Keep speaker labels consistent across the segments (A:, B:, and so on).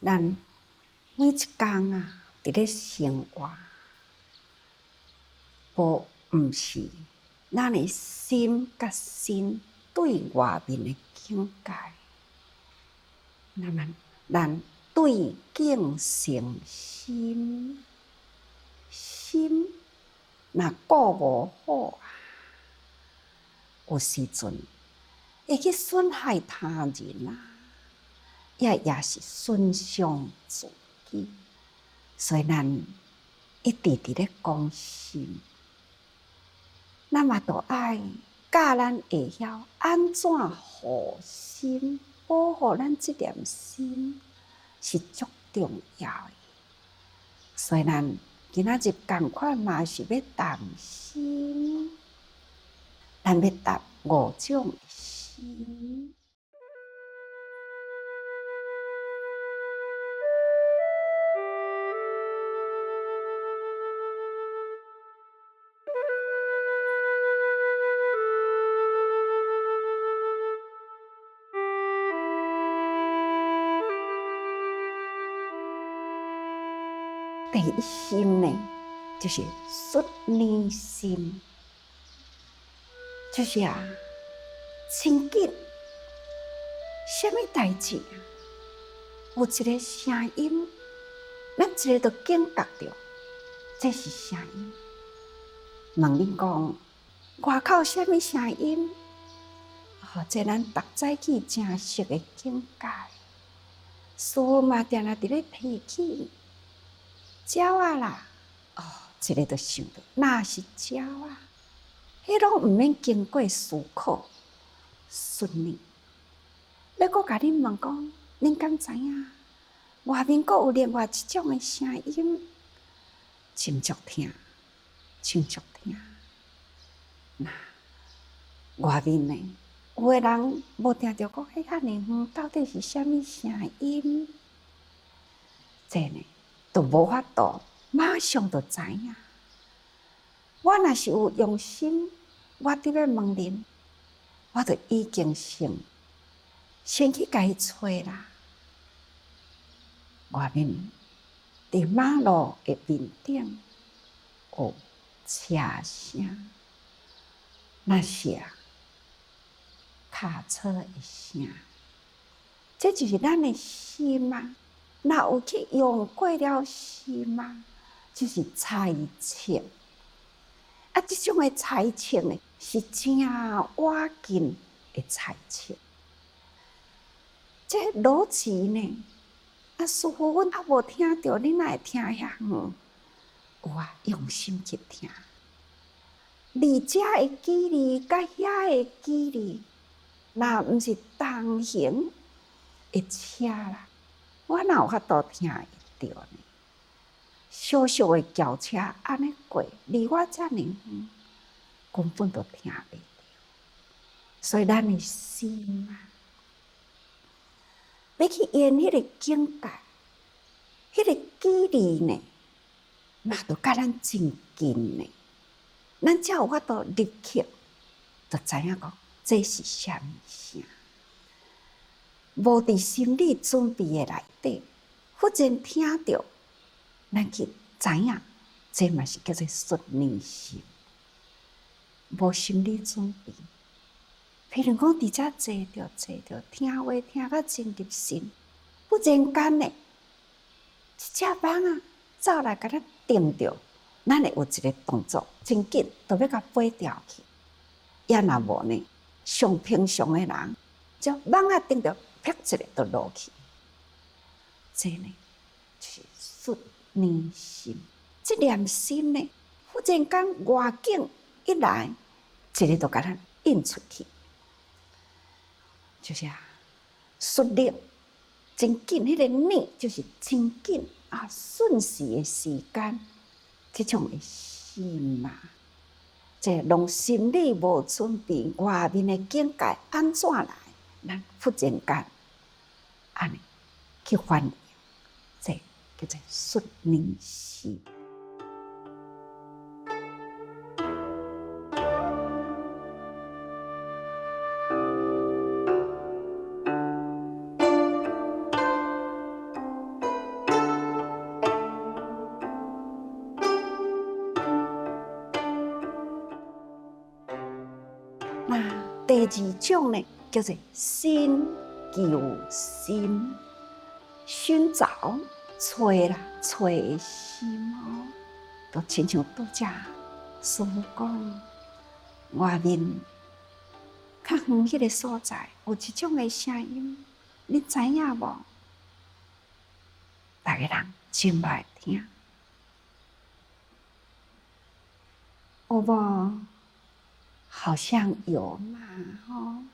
A: 咱每一天啊，伫咧生活，毋是咱的心甲心对外面的境界。那么，咱对境生心，心若顾无好啊，有时阵会去损害他人啊，也是损伤自己。所以咱一直伫咧讲心，咱嘛都爱教咱会晓安怎护心，保护咱这粒心是足重要的。所以咱今仔日同款嘛是要谈心，咱要谈5种心。第一心呢，就是xuất離心，就是亲近，什么代志有一个声音，咱一个就警觉到，这是声音。问你讲，外口什么声音？这咱逐早起正式的境界，事嘛定定伫咧提起。鸟仔啦，一个就想到，那是鸟仔，迄拢毋免经过思考，顺利。要阁甲恁问讲，恁敢知影？外面阁有另外一种的声音，真足听，真足听。那外面呢，有的人无听着讲，遐尔远到底是啥物声音？这呢？都无法度，马上就知影。我若是有用心，我伫咧问恁，我就已经先去甲伊找啦。外面伫马路的面顶有车声，那是脚车的声，这就是咱的心啊。若有去用过了心啊，就是猜测。这种的猜测呢，是正瓦近的猜测。这逻辑呢，似乎阮还无听到，你哪会听遐远？有用心去听。离遮的距离，甲遐的距离，若毋是同行的车啦。我哪有法度听会到呢？小小的轿车安尼过，离我遮尔远，根本都听袂到。所以咱的心啊，要去演迄个境界，迄个距离呢，嘛都甲咱真近呢。咱才有法度立刻就知影讲，这是啥物声。无伫心理准备的内底，忽然听到，咱去知影，这嘛是叫做xuất離心。无心理准备，譬如讲伫遮坐着，听话听甲真入心，忽然间呢，一只蚊走来甲咱叮着，咱会有一个动作，真紧，就要甲飞掉去。也若无呢，上平常的人，只蚊叮着。啪一个就落去，这呢就是xuất離心。这念心呢，忽然间外境一来，一个就甲咱引出去，就是xuất力，真紧。迄个力就是真紧瞬时的时间，这种的心嘛，这拢心理无准备，外面的境界安怎来？咱忽然间。安尼去反应，这叫做xuất離心。那第二种呢，叫做新求心，寻找、找啦，找的心哦，都亲像拄则师父讲，外面较远迄个所在有一种的声音，你知影无？大家人真爱听，有无？好像有嘛，吼，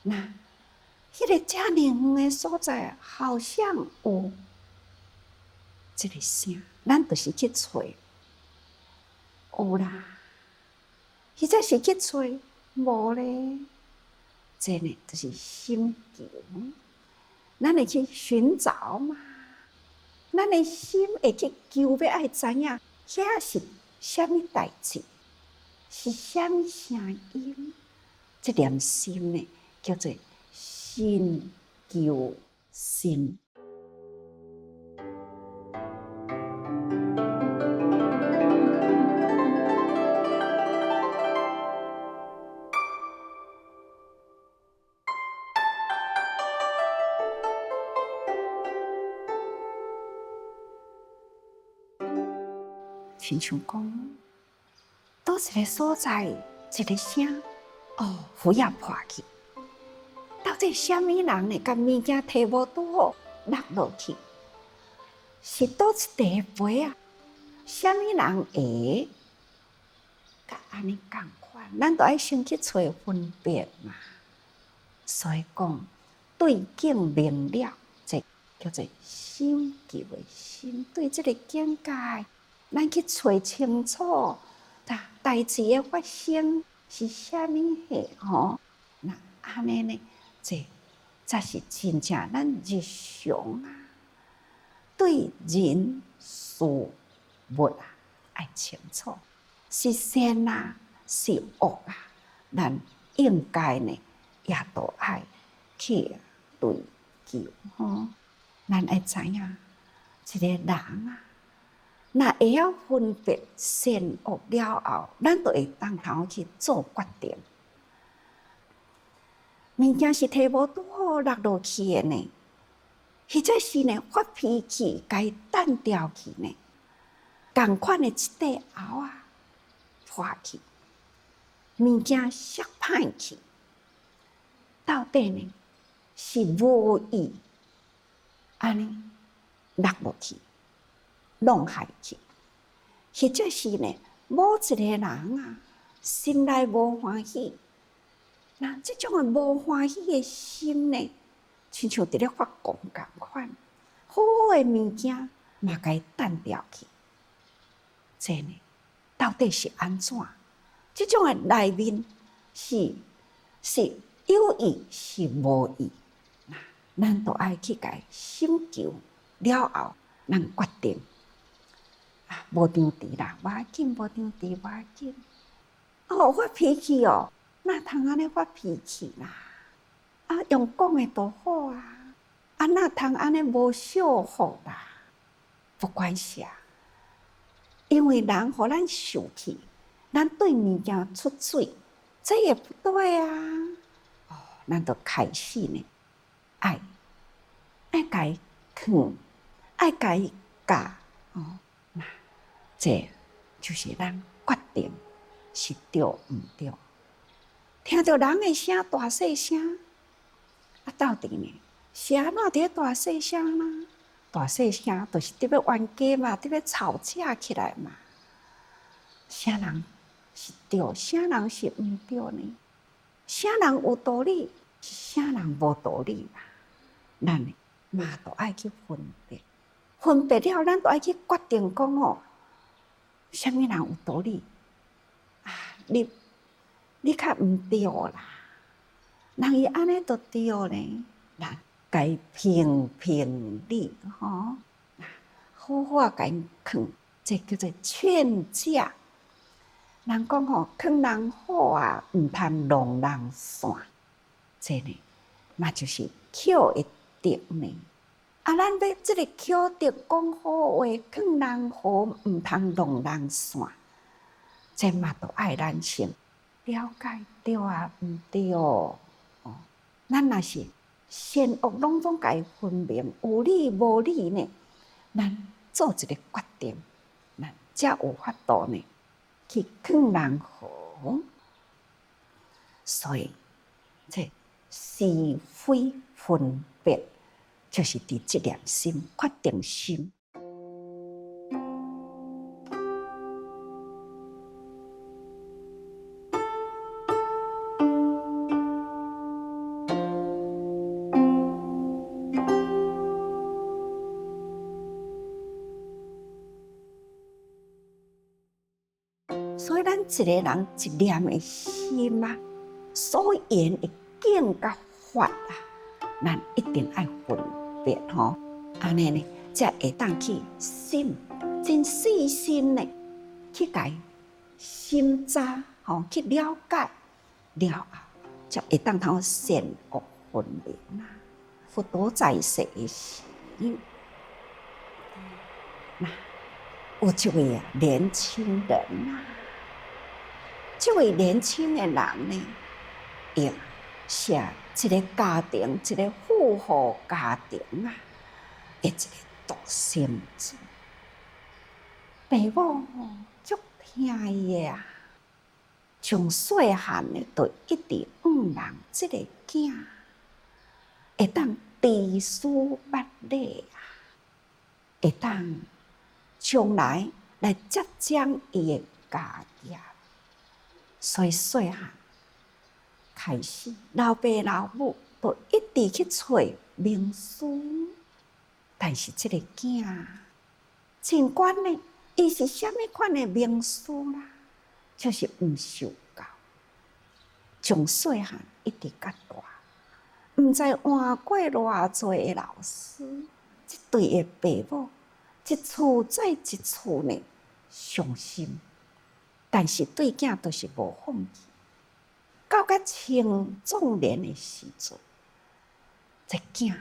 A: 那迄个遮尔远的所在，好像有这个声，咱就是去找，有啦，或者是去找，无咧，这呢就是心求，咱会去寻找嘛，咱的心会去求，要爱知影遐是虾米代志。是什么声音？这念心呢，叫做心求心。亲像讲，倒一个所在，一个声，哦，符也破去。到底什么人呢？甲物件摕无拄好，落落去，是倒一地杯啊？什么人会？甲安尼共款，咱都爱先去找分别嘛。所以讲，对境明了，这叫做心求的心。对这个境界，咱去找清楚。代志的发生是虾米货吼？那安尼呢？这才是真正咱日常啊，对人事物啊，爱清楚是善啊，是恶啊，咱应该呢也都爱去对求吼。咱爱知影一个人啊。那会晓分别善恶了后，咱就会当头去做决定。物件是摕无拄好落落去的呢，或者是呢发脾气，该淡掉去呢，共款的一块后啊破去，物件摔歹去，到底呢是无意安尼落落去。弄害去，或者是呢，某一个人啊，心内无欢喜，那这种的无欢喜的心呢，亲像伫咧发光共款，好好的物件嘛该淡掉去。这呢，到底是安怎？这种的内面是有意是无意，那咱都爱去甲深究了后，咱决定。无张持啦，无要紧，无张持，无要紧。哦，发脾气哦，哪通安尼发脾气啦？啊，用讲的都好啊，啊，哪通安尼无孝服啦？不管是啊，因为人互咱受气，咱对物件出水，这也不对啊。哦，咱就开始呢，爱甲伊劝，爱甲伊教哦。这就是咱决定是对毋对。听到人的声大细声，啊，到底呢是安怎伫咧大细声呢？大细声就是伫要冤家嘛，伫要吵架起来嘛。啥人是对，啥人是毋对呢？啥人有道理，啥人无道理嘛？咱嘛都爱去分别，分别了，咱都爱去决定讲哦。什么人有道理啊？你较毋对啦，人伊安尼都对呢，咱该评评理吼，好好甲因劝，这叫做劝架。人讲吼，劝人好啊，毋通弄人散，这呢，嘛就是巧一点呢。啊，咱要即个巧着讲好话，劝人好，毋通弄人散，这嘛都爱咱先了解对啊，毋对哦。咱若是善恶拢总甲伊分明，有理无理呢？咱做一个决定，咱才有法度呢去劝人和。所以，这是非分别，就是伫这念心、决定心。所以，咱一个人一念的心啊，所言的境甲法啊，咱一定爱分别吼。安尼呢，才会当去心，真细心的去解心查吼，去了解了后，才会当通善恶分明啦。佛陀在世的时，有一位年轻人啊。这位年轻的人呢，也是一个家庭，一个富户家庭啊，的一个独生子。父母足疼伊的啊，从细汉呢，就一直让这个囝会当知书捌礼啊，会当将来来接掌伊的家业。所以细汉开始，老爸老母都一直去找名师，但是这个囝，尽管呢，伊是什么款的名师啦，就是毋受教，从细汉一直到大，毋知换过偌济的老师，这对的父母一厝再一厝呢，伤心。但是对囝都是无放弃，到甲青壮年的时阵，这囝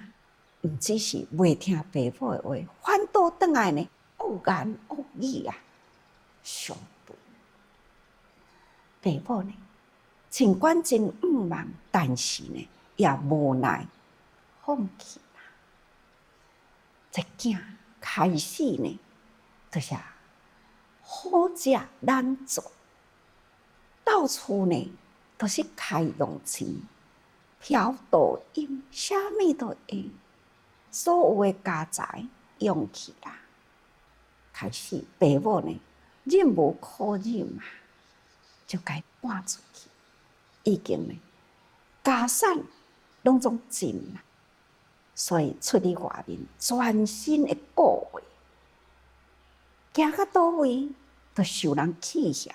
A: 毋只是袂听父母的话，反倒转来呢恶言恶语啊，相对。父母呢，尽管真毋茫，但是呢也无奈放弃啦。这囝开始呢，就是好食懒做，到处呢都是开用钱、嫖赌饮，啥物都用，所有的家财用去啦。开始父母呢忍无可忍啊，就该搬出去，已经呢家产拢总尽啦，所以出去外面全心的顾位。行到倒位，就受人欺嫌；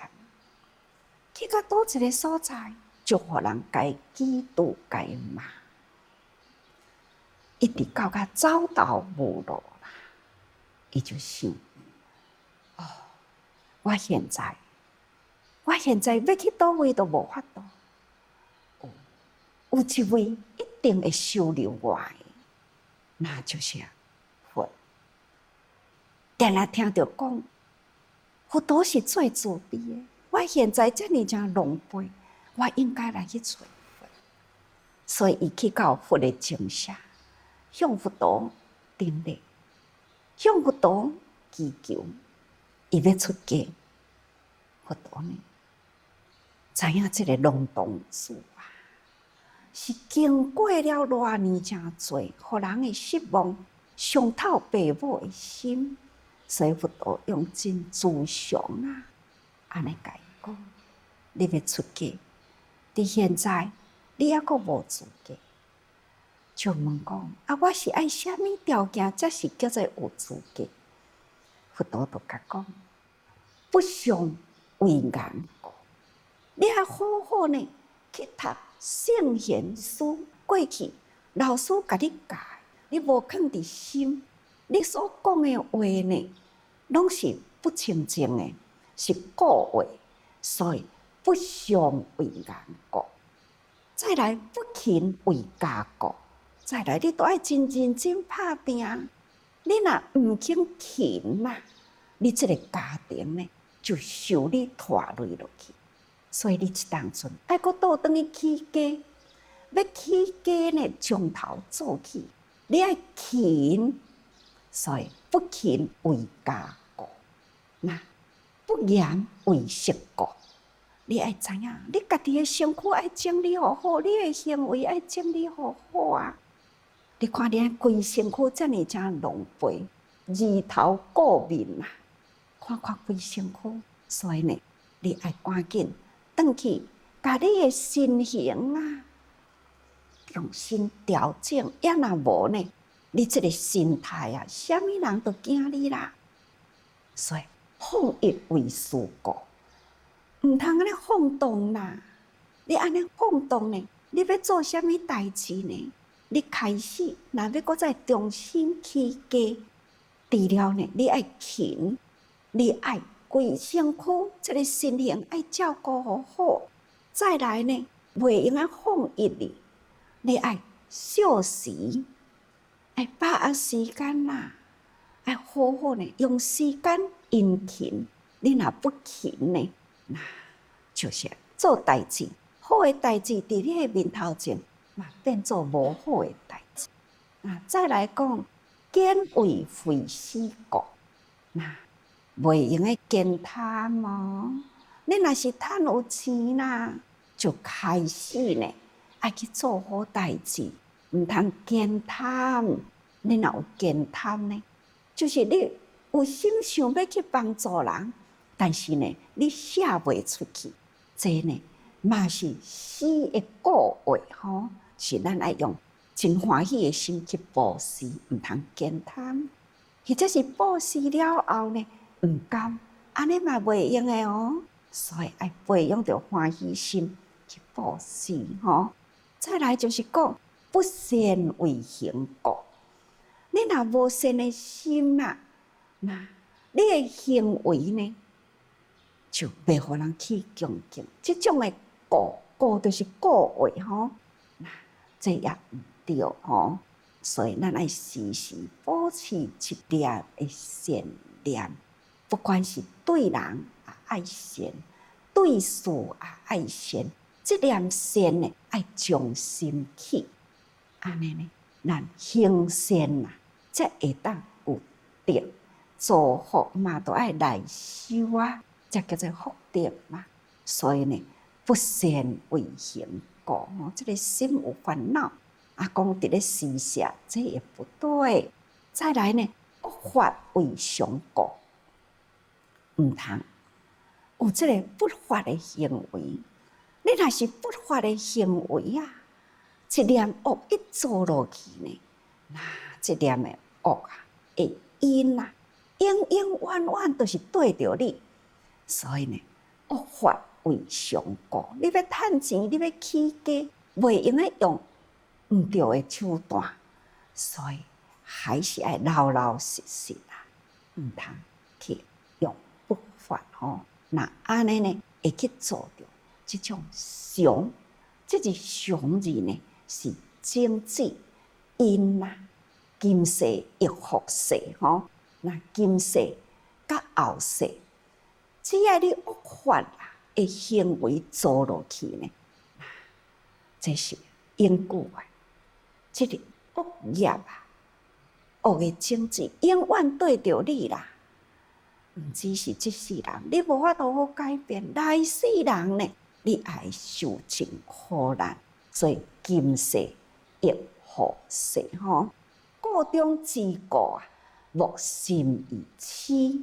A: 去到倒一个所在，就互人该嫉妒、该骂，一直到走投无路啦。伊就想：哦，我现在要去倒位都无法度。有一位一定会收留我的，那就是佛。定定听到讲，佛陀是最慈悲的。我现在这么正狼狈，我应该来去找佛。所以，伊去到佛的精舍，向佛陀顶礼，向佛陀祈求，伊要出家。佛陀呢，知影这个龙洞子啊，是经过了偌年真多，互人的失望，伤透父母的心。所以佛陀用真慈祥啊，安尼甲伊讲：你要出家，伫现在你还阁无资格。就问讲：啊，我是爱什么条件才是叫做有资格？佛陀就甲讲：不伤为眼故，你还好好呢去读圣贤书，过去老师甲你教，你无放伫心，你所讲的话呢，拢是不清净的，是故话，所以不伤为眼故。再来不勤为家国，再来你都爱真认真拍拼。你若毋肯勤嘛，你这个家庭呢就受你拖累落去。所以你一当阵爱搁倒转去起家，要起家呢，从头做起，你爱勤，所以不勤为家国，那不严为食国。你爱知影，你家己的身躯爱整理好好，你的行为爱整理好好啊！你看你规身躯遮尔正狼狽，二头顾面啊！看看规身躯，所以呢，你爱赶紧转去，把你的身形啊，重新调整。要若无呢，你这个心态啊，什么人都惊你啦。所以放逸为事故。唔通安尼放荡啦！你安尼放荡呢？你要做什么代志呢？你开始，若要搁再重新起家，除了呢，你爱勤，你爱规身躯，这个身形爱照顾好好。再来呢，袂用啊放逸哩，你爱少时，爱把握时间啦，爱好好呢用时间殷勤。你若不勤呢？那就是做代志，好的代志伫你的面头前，嘛变做无好的代志。再来讲，见为非死故，那袂用的见贪哦。你若是趁有钱啦，就开始呢，爱去做好代志，唔通见贪。你若有见贪呢，就是你有心想要去帮助人。但是呢，你写袂出去，这呢嘛是死的故话吼。是咱爱用真欢喜的心去布施，唔通见贪。或者是布施了后呢，唔甘，安尼嘛袂用的哦。所以爱培养着欢喜心去布施吼。再来就是讲不善为行故，你若无善的心啊，那你的行为呢？就袂互人去恭敬，这种的故就是故话吼，那这也唔对吼。所以咱爱时时保持一念的善念，不管是对人也爱善，对事也爱善。这念善呢，爱从心起，安尼呢，咱行善啊，才会当有德，造福嘛都爱来修啊。这叫做福德嘛，所以呢，不善为行故，这个心有烦恼，讲伫咧施舍，这也不对。再来呢，恶法为常故，唔通有这个不法的行为。你若是不法的行为啊，一念恶一做落去呢，那这念的恶啊，会因啊，永永远远都是对着你。所以呢，恶法为常故。你要趁钱，你要起家，袂用得用唔对的手段，所以还是爱老老实实啦，唔通去用不法吼。那安尼呢，会去做着这种常，这个常字呢是经济因啦，今世亦复世吼。那今世甲后世。只要你恶法的行为做落去呢，这是永久的。这个恶业啊，恶的种子永远对着你啦。唔只是这世人，你无法度好改变，来世人呢，你爱受尽苦难。所以今世亦复世吼，故中之故啊，莫心以痴。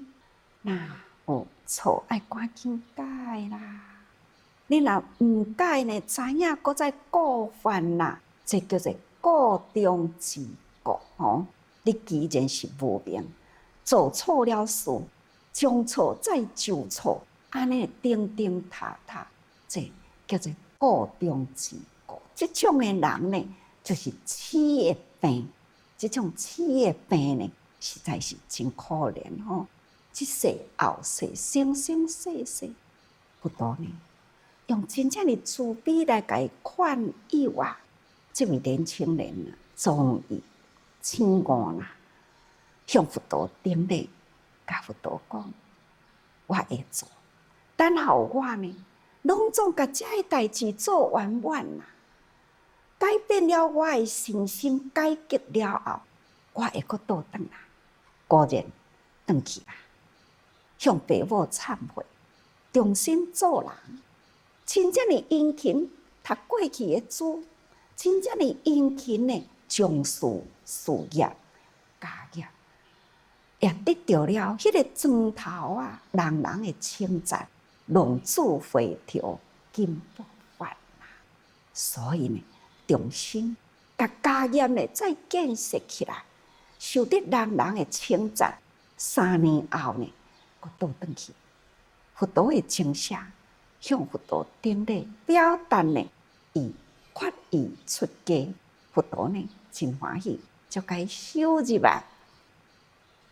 A: 那有错爱赶紧改啦！你若唔改呢，知影搁再过犯啦，这叫做故中之故吼。你既然是无明，做错了事，将错再就错，安尼叮叮塔塔，这叫做故中之故。这种的人呢，就是痴的病。这种痴的病呢，实在是真可怜吼。这世后世，生生世世，不多呢，用真正的慈悲来给劝诱啊！这位年轻人啊，终于醒悟啦，向佛陀顶礼，甲佛陀讲：我会做，等候我呢，拢总甲这个代志做完满啦。改变了我的身心，改革了后，我会阁倒转来，果然转去啦，向父母忏悔，重新做人，真正的殷勤读过去的书，真正的殷勤的从事事业、家业，也得到了迄个庄头啊，人人的称赞，浪子回头金不换啦。所以呢，重新把家业呢再建设起来，受得人人的称赞。3年后呢，我倒转去，佛陀的精舍，向佛陀顶礼，表达呢，以决意出家。佛陀呢，真欢喜，就该收入啊。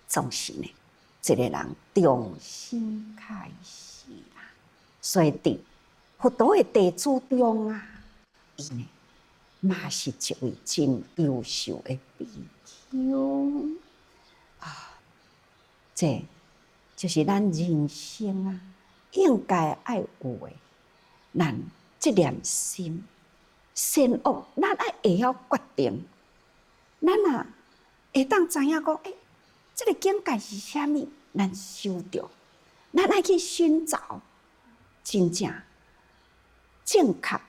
A: 总是呢，一个人重新开始啦。所以伫佛陀的弟子中啊，伊呢，嘛是一位真优秀的比丘啊。这就是咱人生啊，应该爱有的。咱这念心，善恶，咱爱会晓决定。咱啊，会当知影讲，这个境界是啥物？咱修着，咱爱去寻找真正正确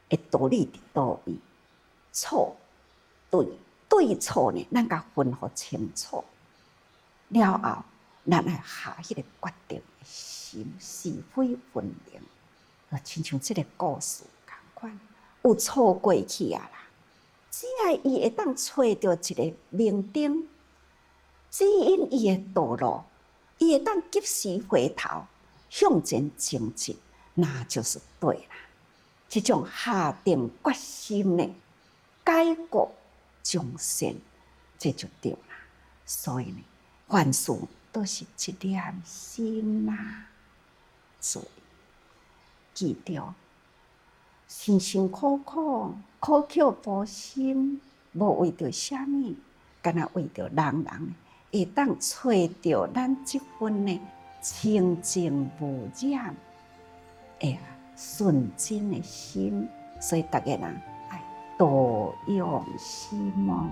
A: 的道理伫倒位，错对错呢，咱甲分互清楚了后，咱爱下迄个决定的心，是非分明。就亲像这个故事同款，有错过去啊啦，只要伊会当找到一个明灯，指引伊的道路，伊会当及时回头向前前进，那就是对啦。这种下定决心呢，改过从善，这就对啦。所以呢，凡事都是一念心啦。所以记着，辛辛苦苦、苦口婆心，无为着啥物，干那为着人人会当找到咱这份呢清净无染纯真的心。所以大家人爱多用心哦。